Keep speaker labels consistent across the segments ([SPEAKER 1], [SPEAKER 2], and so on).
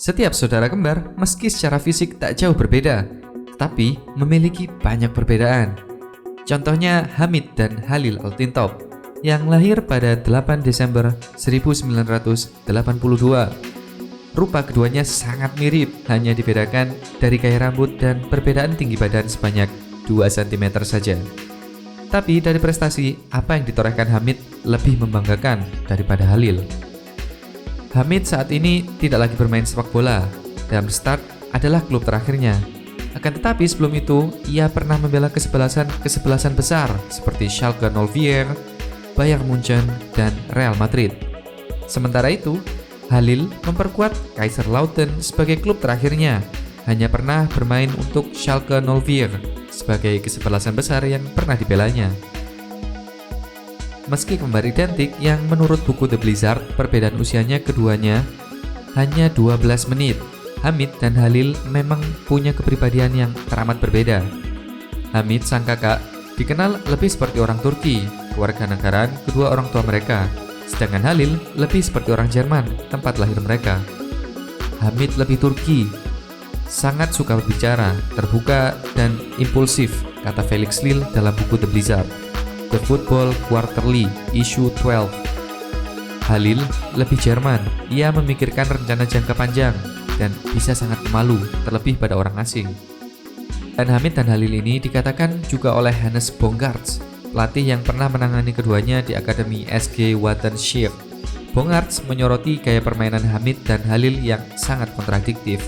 [SPEAKER 1] Setiap saudara kembar, meski secara fisik tak jauh berbeda, tapi memiliki banyak perbedaan. Contohnya Hamid dan Halil Altintop yang lahir pada 8 Desember 1982. Rupa keduanya sangat mirip, hanya dibedakan dari gaya rambut dan perbedaan tinggi badan sebanyak 2 cm saja. Tapi dari prestasi, apa yang ditorehkan Hamid lebih membanggakan daripada Halil. Hamid saat ini tidak lagi bermain sepak bola. Darmstadt adalah klub terakhirnya. Akan tetapi sebelum itu, ia pernah membela kesebelasan besar seperti Schalke 04, Bayern Munchen, dan Real Madrid. Sementara itu, Halil memperkuat Kaiserslautern sebagai klub terakhirnya. Hanya pernah bermain untuk Schalke 04 sebagai kesebelasan besar yang pernah dibelanya. Meski kembar identik yang menurut buku The Blizzard, perbedaan usianya keduanya hanya 12 menit. Hamid dan Halil memang punya kepribadian yang teramat berbeda. Hamid, sang kakak, dikenal lebih seperti orang Turki, kewarganegaraan kedua orang tua mereka. Sedangkan Halil lebih seperti orang Jerman, tempat lahir mereka. Hamid lebih Turki, sangat suka berbicara, terbuka, dan impulsif, kata Felix Lil dalam buku The Blizzard, The Football Quarterly, Issue 12. Halil lebih Jerman, ia memikirkan rencana jangka panjang dan bisa sangat pemalu, terlebih pada orang asing. Dan Hamid dan Halil ini dikatakan juga oleh Hannes Bongartz, pelatih yang pernah menangani keduanya di Akademi SG Wattenscheid. Bongartz menyoroti gaya permainan Hamid dan Halil yang sangat kontradiktif.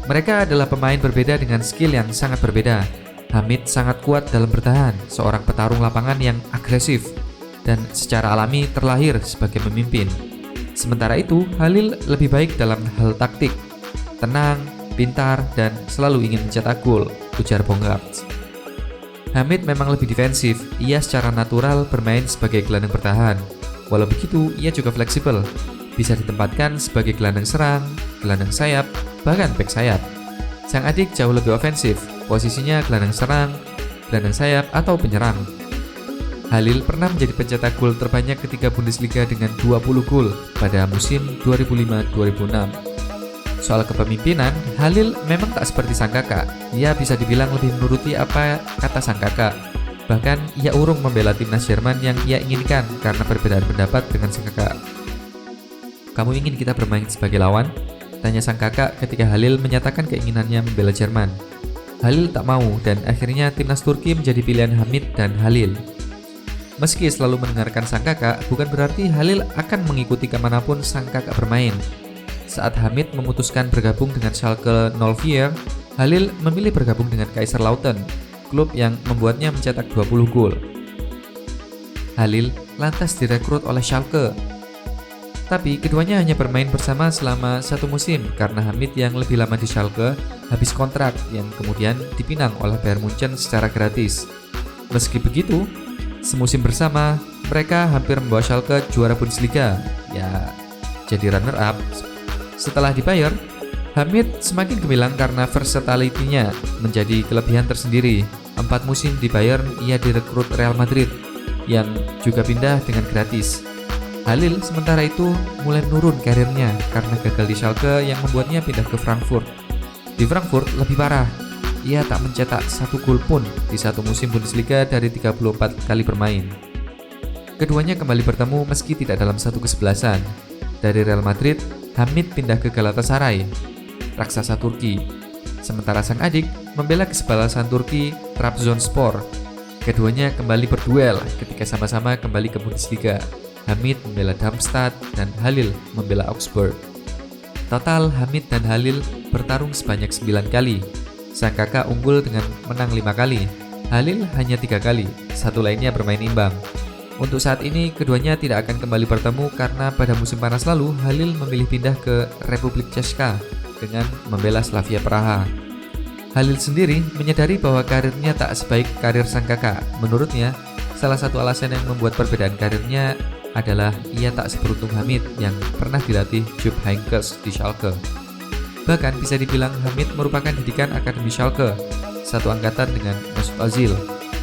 [SPEAKER 1] Mereka adalah pemain berbeda dengan skill yang sangat berbeda. Hamid sangat kuat dalam bertahan, seorang petarung lapangan yang agresif, dan secara alami terlahir sebagai pemimpin. Sementara itu, Halil lebih baik dalam hal taktik, tenang, pintar, dan selalu ingin mencetak gol, ujar Bongartz. Hamid memang lebih defensif, ia secara natural bermain sebagai gelandang bertahan. Walau begitu, ia juga fleksibel, bisa ditempatkan sebagai gelandang serang, gelandang sayap, bahkan bek sayap. Sang adik jauh lebih ofensif, posisinya gelandang serang, gelandang sayap, atau penyerang. Halil pernah menjadi pencetak gol terbanyak ketika Bundesliga dengan 20 gol pada musim 2005-2006. Soal kepemimpinan, Halil memang tak seperti sang kakak. Ia bisa dibilang lebih menuruti apa kata sang kakak. Bahkan ia urung membela timnas Jerman yang ia inginkan karena perbedaan pendapat dengan sang kakak. "Kamu ingin kita bermain sebagai lawan?" tanya sang kakak ketika Halil menyatakan keinginannya membela Jerman. Halil tak mau dan akhirnya timnas Turki menjadi pilihan Hamid dan Halil. Meski selalu mendengarkan sang kakak, bukan berarti Halil akan mengikuti kemanapun sang kakak bermain. Saat Hamid memutuskan bergabung dengan Schalke 04, Halil memilih bergabung dengan Kaiserslautern, klub yang membuatnya mencetak 20 gol. Halil lantas direkrut oleh Schalke. Tapi keduanya hanya bermain bersama selama 1 musim karena Hamid yang lebih lama di Schalke habis kontrak yang kemudian dipinang oleh Bayern Munchen secara gratis. Meski begitu, semusim bersama mereka hampir membawa Schalke juara Bundesliga, ya jadi runner-up. Setelah di Bayern, Hamid semakin gemilang karena versatility-nya menjadi kelebihan tersendiri. 4 musim di Bayern ia direkrut Real Madrid yang juga pindah dengan gratis. Halil sementara itu mulai menurun karirnya karena gagal di Schalke yang membuatnya pindah ke Frankfurt. Di Frankfurt lebih parah, ia tak mencetak 1 gol pun di 1 musim Bundesliga dari 34 kali bermain. Keduanya kembali bertemu meski tidak dalam 1 kesebelasan. Dari Real Madrid, Hamid pindah ke Galatasaray, raksasa Turki. Sementara sang adik membela kesebelasan Turki, Trabzonspor. Keduanya kembali berduel ketika sama-sama kembali ke Bundesliga. Hamid membela Darmstadt dan Halil membela Augsburg. Total Hamid dan Halil bertarung sebanyak 9 kali. Sang kakak unggul dengan menang 5 kali. Halil hanya 3 kali, 1 lainnya bermain imbang. Untuk saat ini keduanya tidak akan kembali bertemu karena pada musim panas lalu Halil memilih pindah ke Republik Czechia dengan membela Slavia Praha. Halil sendiri menyadari bahwa karirnya tak sebaik karir sang kakak. Menurutnya, salah satu alasan yang membuat perbedaan karirnya adalah ia tak seberuntung Hamid yang pernah dilatih Jupp Heynckes di Schalke. Bahkan bisa dibilang Hamid merupakan didikan Akademi Schalke, satu angkatan dengan Mesut Ozil.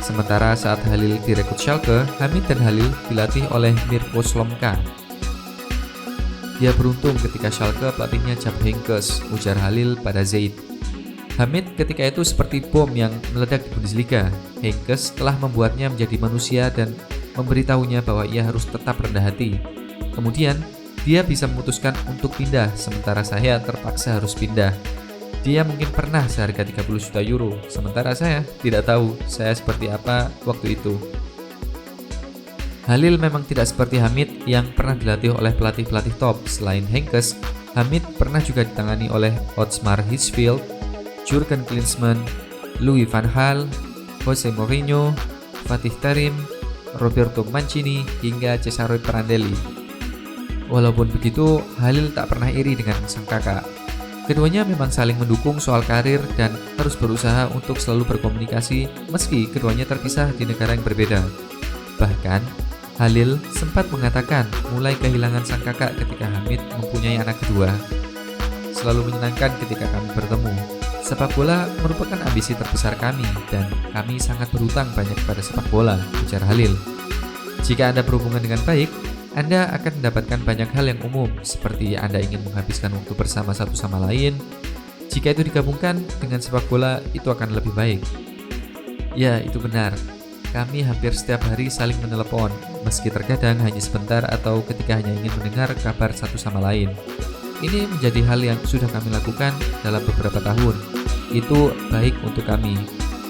[SPEAKER 1] Sementara saat Halil direkrut Schalke, Hamid dan Halil dilatih oleh Mirko Slomka. Dia beruntung ketika Schalke pelatihnya Jupp Heynckes, ujar Halil pada Zaid. Hamid ketika itu seperti bom yang meledak di Bundesliga. Heynckes telah membuatnya menjadi manusia dan memberitahunya bahwa ia harus tetap rendah hati. Kemudian, dia bisa memutuskan untuk pindah, sementara saya terpaksa harus pindah. Dia mungkin pernah seharga 30 juta euro, sementara saya tidak tahu saya seperti apa waktu itu. Halil memang tidak seperti Hamid yang pernah dilatih oleh pelatih-pelatih top. Selain Heynckes, Hamid pernah juga ditangani oleh Otmar Hitzfeld, Jurgen Klinsmann, Louis van Gaal, Jose Mourinho, Fatih Terim, Roberto Mancini, hingga Cesare Prandelli. Walaupun begitu, Halil tak pernah iri dengan sang kakak. Keduanya memang saling mendukung soal karir dan harus berusaha untuk selalu berkomunikasi meski keduanya terpisah di negara yang berbeda. Bahkan, Halil sempat mengatakan mulai kehilangan sang kakak ketika Hamid mempunyai anak kedua. Selalu menyenangkan ketika kami bertemu. Sepak bola merupakan ambisi terbesar kami dan kami sangat berhutang banyak pada sepak bola, ujar Halil. Jika Anda berhubungan dengan baik, Anda akan mendapatkan banyak hal yang umum, seperti Anda ingin menghabiskan waktu bersama satu sama lain. Jika itu digabungkan dengan sepak bola, itu akan lebih baik. Ya, itu benar. Kami hampir setiap hari saling menelepon, meski terkadang hanya sebentar atau ketika hanya ingin mendengar kabar satu sama lain. Ini menjadi hal yang sudah kami lakukan dalam beberapa tahun. Itu baik untuk kami.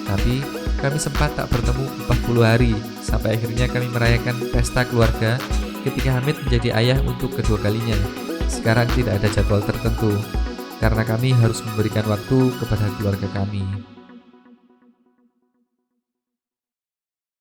[SPEAKER 1] Tapi kami sempat tak bertemu 40 hari, sampai akhirnya kami merayakan pesta keluarga ketika Hamid menjadi ayah untuk kedua kalinya. Sekarang tidak ada jadwal tertentu, karena kami harus memberikan waktu kepada keluarga kami.